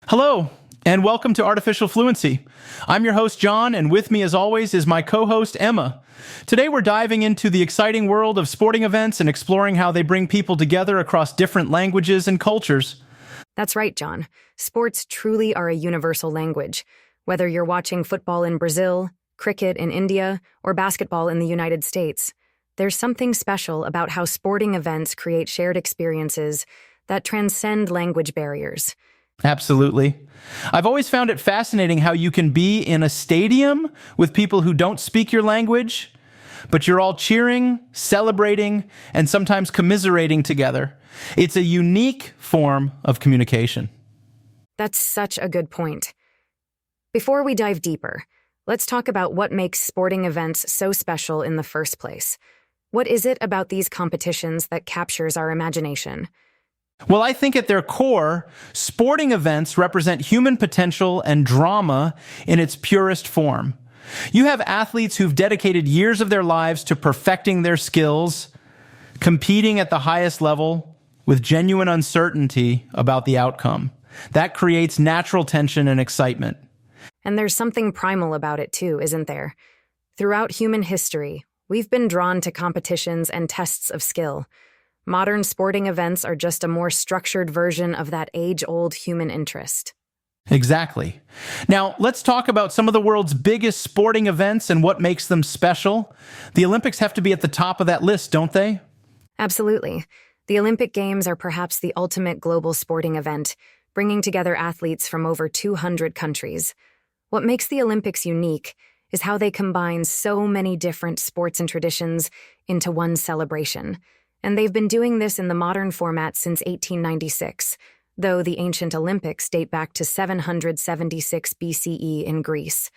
Hello, and welcome to Artificial Fluency. I'm your host, John, and with me, as always, is my co-host, Emma. Today, we're diving into the exciting world of sporting events and exploring how they bring people together across different languages and cultures. That's right, John. Sports truly are a universal language. Whether you're watching football in Brazil, cricket in India, or basketball in the United States, there's something special about how sporting events create shared experiences that transcend language barriers. Absolutely. I've always found it fascinating how you can be in a stadium with people who don't speak your language, but you're all cheering, celebrating, and sometimes commiserating together. It's a unique form of communication. That's such a good point. Before we dive deeper, let's talk about what makes sporting events so special in the first place. What is it about these competitions that captures our imagination? Well, I think at their core, sporting events represent human potential and drama in its purest form. You have athletes who've dedicated years of their lives to perfecting their skills, competing at the highest level with genuine uncertainty about the outcome. That creates natural tension and excitement. And there's something primal about it too, isn't there? Throughout human history, we've been drawn to competitions and tests of skill. Modern sporting events are just a more structured version of that age-old human interest. Exactly. Now, let's talk about some of the world's biggest sporting events and what makes them special. The Olympics have to be at the top of that list, don't they? Absolutely. The Olympic Games are perhaps the ultimate global sporting event, bringing together athletes from over 200 countries. What makes the Olympics unique is how they combine so many different sports and traditions into one celebration. And they've been doing this in the modern format since 1896, though the ancient Olympics date back to 776 BCE in Greece.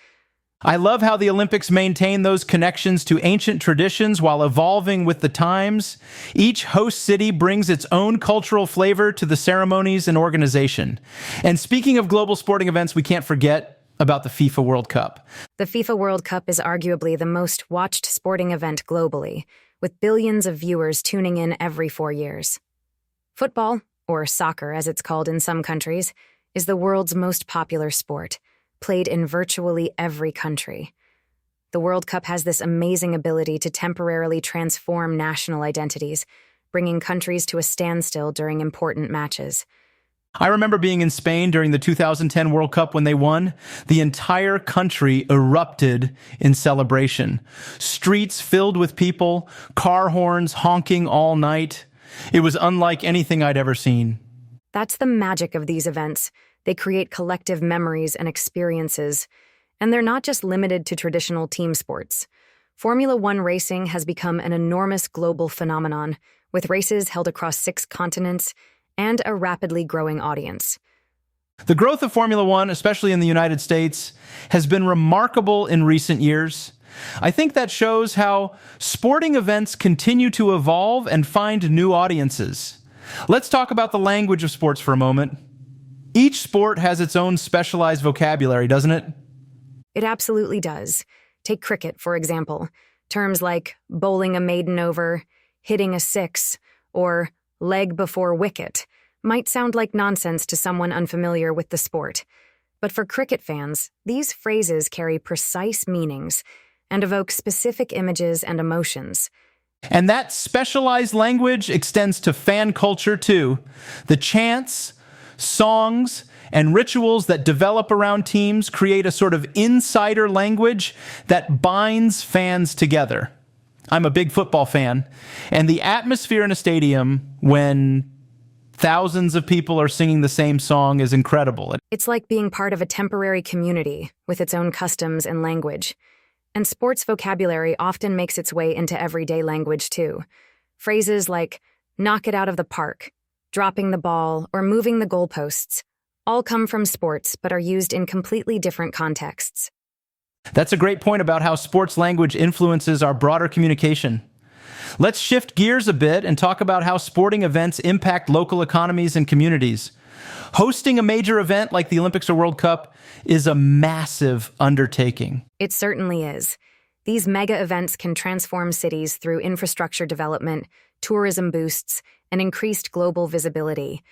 I love how the Olympics maintain those connections to ancient traditions while evolving with the times. Each host city brings its own cultural flavor to the ceremonies and organization. And speaking of global sporting events, we can't forget about the FIFA World Cup. The FIFA World Cup is arguably the most watched sporting event globally, with billions of viewers tuning in every 4 years. Football, or soccer as it's called in some countries, is the world's most popular sport, played in virtually every country. The World Cup has this amazing ability to temporarily transform national identities, bringing countries to a standstill during important matches. I remember being in Spain during the 2010 World Cup when they won. The entire country erupted in celebration. Streets filled with people, car horns honking all night. It was unlike anything I'd ever seen. That's the magic of these events. They create collective memories and experiences. And they're not just limited to traditional team sports. Formula One racing has become an enormous global phenomenon, with races held across 6 continents and a rapidly growing audience. The growth of Formula One, especially in the United States, has been remarkable in recent years. I think that shows how sporting events continue to evolve and find new audiences. Let's talk about the language of sports for a moment. Each sport has its own specialized vocabulary, doesn't it? It absolutely does. Take cricket, for example. Terms like bowling a maiden over, hitting a six, or leg before wicket might sound like nonsense to someone unfamiliar with the sport. But for cricket fans, these phrases carry precise meanings and evoke specific images and emotions. And that specialized language extends to fan culture too. The chants, songs, and rituals that develop around teams create a sort of insider language that binds fans together. I'm a big football fan, and the atmosphere in a stadium when thousands of people are singing the same song is incredible. It's like being part of a temporary community with its own customs and language. And sports vocabulary often makes its way into everyday language too. Phrases like knock it out of the park, dropping the ball, or moving the goalposts all come from sports but are used in completely different contexts. That's a great point about how sports language influences our broader communication. Let's shift gears a bit and talk about how sporting events impact local economies and communities. Hosting a major event like the Olympics or World Cup is a massive undertaking. It certainly is. These mega events can transform cities through infrastructure development, tourism boosts, and increased global visibility.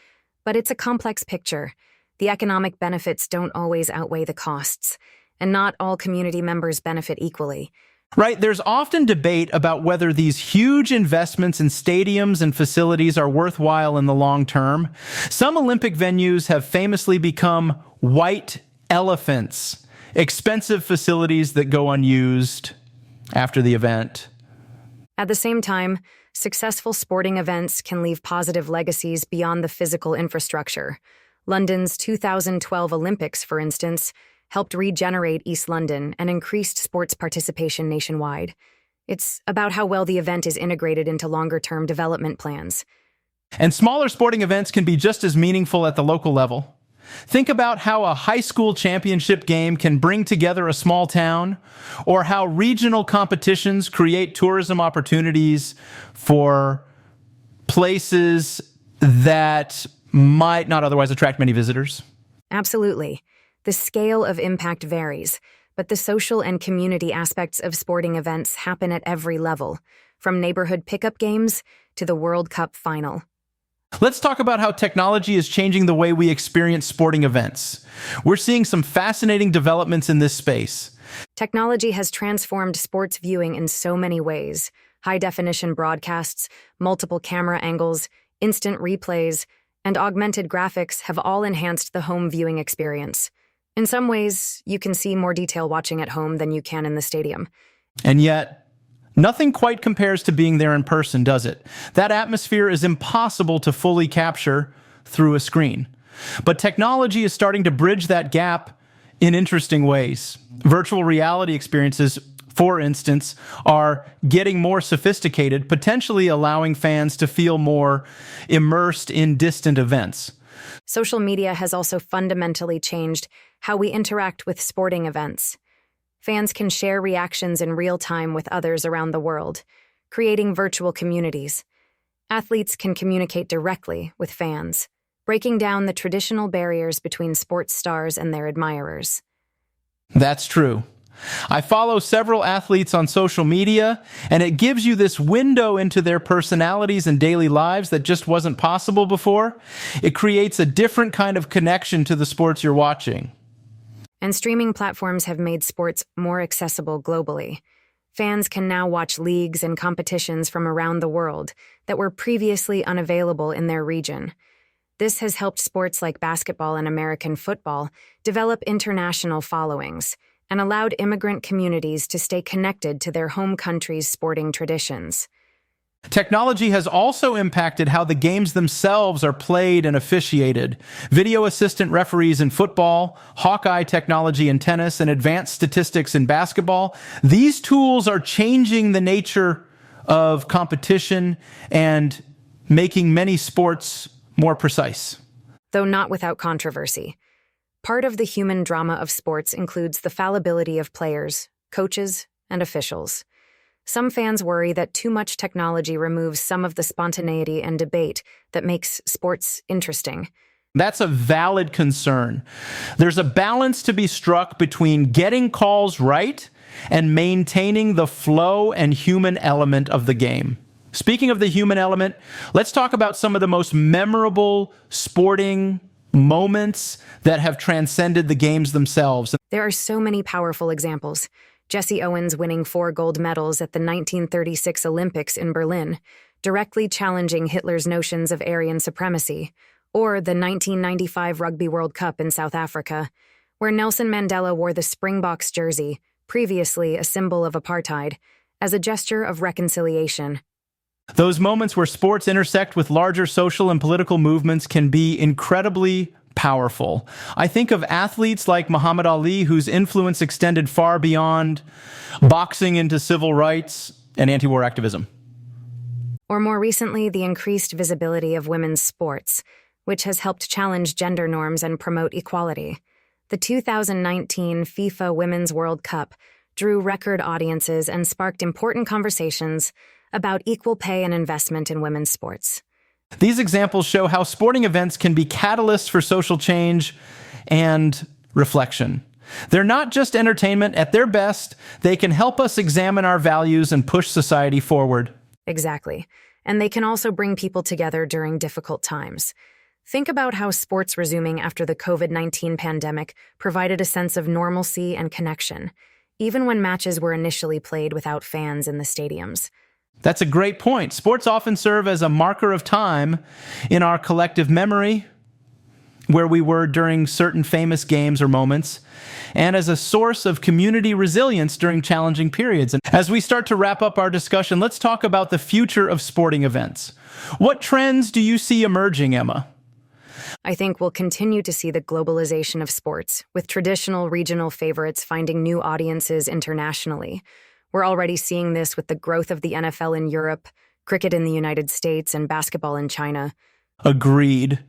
But it's a complex picture. The economic benefits don't always outweigh the costs, and not all community members benefit equally. Right, there's often debate about whether these huge investments in stadiums and facilities are worthwhile in the long term. Some Olympic venues have famously become white elephants, expensive facilities that go unused after the event. At the same time, successful sporting events can leave positive legacies beyond the physical infrastructure. London's 2012 Olympics, for instance, helped regenerate East London and increased sports participation nationwide. It's about how well the event is integrated into longer-term development plans. And smaller sporting events can be just as meaningful at the local level. Think about how a high school championship game can bring together a small town, or how regional competitions create tourism opportunities for places that might not otherwise attract many visitors. Absolutely. The scale of impact varies, but the social and community aspects of sporting events happen at every level, from neighborhood pickup games to the World Cup final. Let's talk about how technology is changing the way we experience sporting events. We're seeing some fascinating developments in this space. Technology has transformed sports viewing in so many ways. High-definition broadcasts, multiple camera angles, instant replays, and augmented graphics have all enhanced the home viewing experience. In some ways, you can see more detail watching at home than you can in the stadium. And yet, nothing quite compares to being there in person, does it? That atmosphere is impossible to fully capture through a screen. But technology is starting to bridge that gap in interesting ways. Virtual reality experiences, for instance, are getting more sophisticated, potentially allowing fans to feel more immersed in distant events. Social media has also fundamentally changed how we interact with sporting events. Fans can share reactions in real time with others around the world, creating virtual communities. Athletes can communicate directly with fans, breaking down the traditional barriers between sports stars and their admirers. That's true. I follow several athletes on social media, and it gives you this window into their personalities and daily lives that just wasn't possible before. It creates a different kind of connection to the sports you're watching. And streaming platforms have made sports more accessible globally. Fans can now watch leagues and competitions from around the world that were previously unavailable in their region. This has helped sports like basketball and American football develop international followings and allowed immigrant communities to stay connected to their home country's sporting traditions. Technology has also impacted how the games themselves are played and officiated. Video assistant referees in football, Hawkeye technology in tennis, and advanced statistics in basketball. These tools are changing the nature of competition and making many sports more precise. Though not without controversy. Part of the human drama of sports includes the fallibility of players, coaches, and officials. Some fans worry that too much technology removes some of the spontaneity and debate that makes sports interesting. That's a valid concern. There's a balance to be struck between getting calls right and maintaining the flow and human element of the game. Speaking of the human element, let's talk about some of the most memorable sporting moments that have transcended the games themselves. There are so many powerful examples. Jesse Owens winning 4 gold medals at the 1936 Olympics in Berlin, directly challenging Hitler's notions of Aryan supremacy, or the 1995 Rugby World Cup in South Africa, where Nelson Mandela wore the Springboks jersey, previously a symbol of apartheid, as a gesture of reconciliation. Those moments where sports intersect with larger social and political movements can be incredibly powerful. I think of athletes like Muhammad Ali, whose influence extended far beyond boxing into civil rights and anti-war activism. Or more recently, the increased visibility of women's sports, which has helped challenge gender norms and promote equality. The 2019 FIFA Women's World Cup drew record audiences and sparked important conversations about equal pay and investment in women's sports. These examples show how sporting events can be catalysts for social change and reflection. They're not just entertainment. At their best, they can help us examine our values and push society forward. Exactly. And they can also bring people together during difficult times. Think about how sports resuming after the COVID-19 pandemic provided a sense of normalcy and connection, even when matches were initially played without fans in the stadiums. That's a great point. Sports often serve as a marker of time in our collective memory, where we were during certain famous games or moments, and as a source of community resilience during challenging periods. And as we start to wrap up our discussion, let's talk about the future of sporting events. What trends do you see emerging, Emma? I think we'll continue to see the globalization of sports, with traditional regional favorites finding new audiences internationally. We're already seeing this with the growth of the NFL in Europe, cricket in the United States, and basketball in China. Agreed.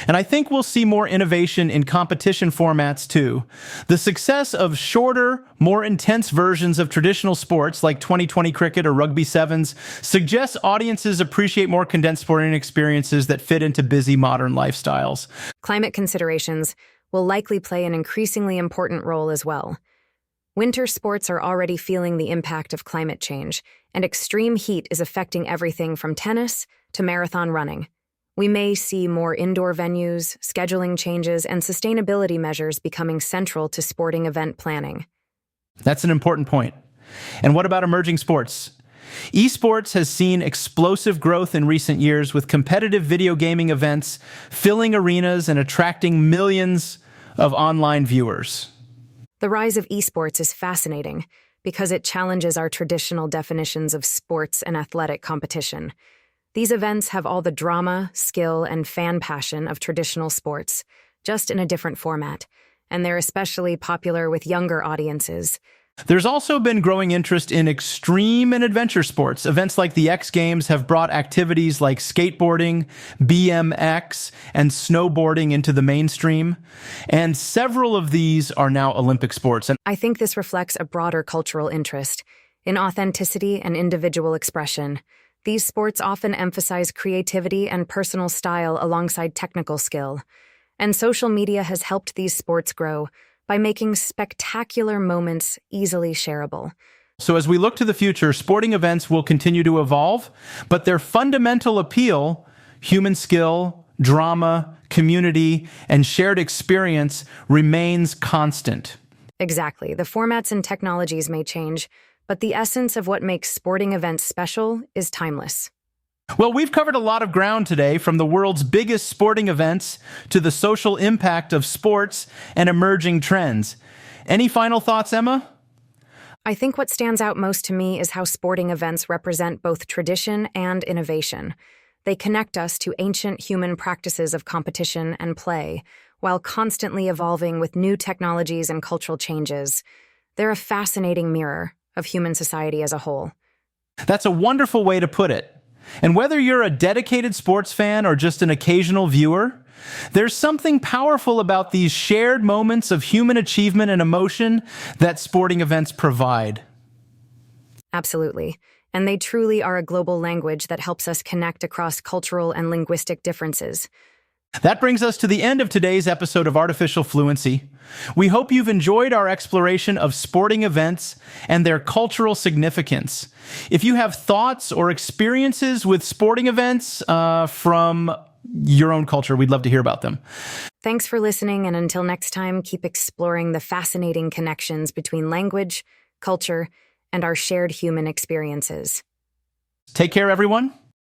And I think we'll see more innovation in competition formats too. The success of shorter, more intense versions of traditional sports like 2020 cricket or rugby sevens suggests audiences appreciate more condensed sporting experiences that fit into busy modern lifestyles. Climate considerations will likely play an increasingly important role as well. Winter sports are already feeling the impact of climate change, and extreme heat is affecting everything from tennis to marathon running. We may see more indoor venues, scheduling changes, and sustainability measures becoming central to sporting event planning. That's an important point. And what about emerging sports? Esports has seen explosive growth in recent years, with competitive video gaming events filling arenas and attracting millions of online viewers. The rise of esports is fascinating because it challenges our traditional definitions of sports and athletic competition. These events have all the drama, skill, and fan passion of traditional sports, just in a different format, and they're especially popular with younger audiences. There's also been growing interest in extreme and adventure sports. Events like the X Games have brought activities like skateboarding, BMX, and snowboarding into the mainstream, and several of these are now Olympic sports. And I think this reflects a broader cultural interest in authenticity and individual expression. These sports often emphasize creativity and personal style alongside technical skill, and social media has helped these sports grow by making spectacular moments easily shareable. So as we look to the future, sporting events will continue to evolve, but their fundamental appeal, human skill, drama, community, and shared experience remains constant. Exactly. The formats and technologies may change, but the essence of what makes sporting events special is timeless. Well, we've covered a lot of ground today, from the world's biggest sporting events to the social impact of sports and emerging trends. Any final thoughts, Emma? I think what stands out most to me is how sporting events represent both tradition and innovation. They connect us to ancient human practices of competition and play, while constantly evolving with new technologies and cultural changes. They're a fascinating mirror of human society as a whole. That's a wonderful way to put it. And whether you're a dedicated sports fan or just an occasional viewer, there's something powerful about these shared moments of human achievement and emotion that sporting events provide. Absolutely. And they truly are a global language that helps us connect across cultural and linguistic differences. That brings us to the end of today's episode of Artificial Fluency. We hope you've enjoyed our exploration of sporting events and their cultural significance. If you have thoughts or experiences with sporting events from your own culture, we'd love to hear about them. Thanks for listening, and until next time, keep exploring the fascinating connections between language, culture, and our shared human experiences. Take care, everyone.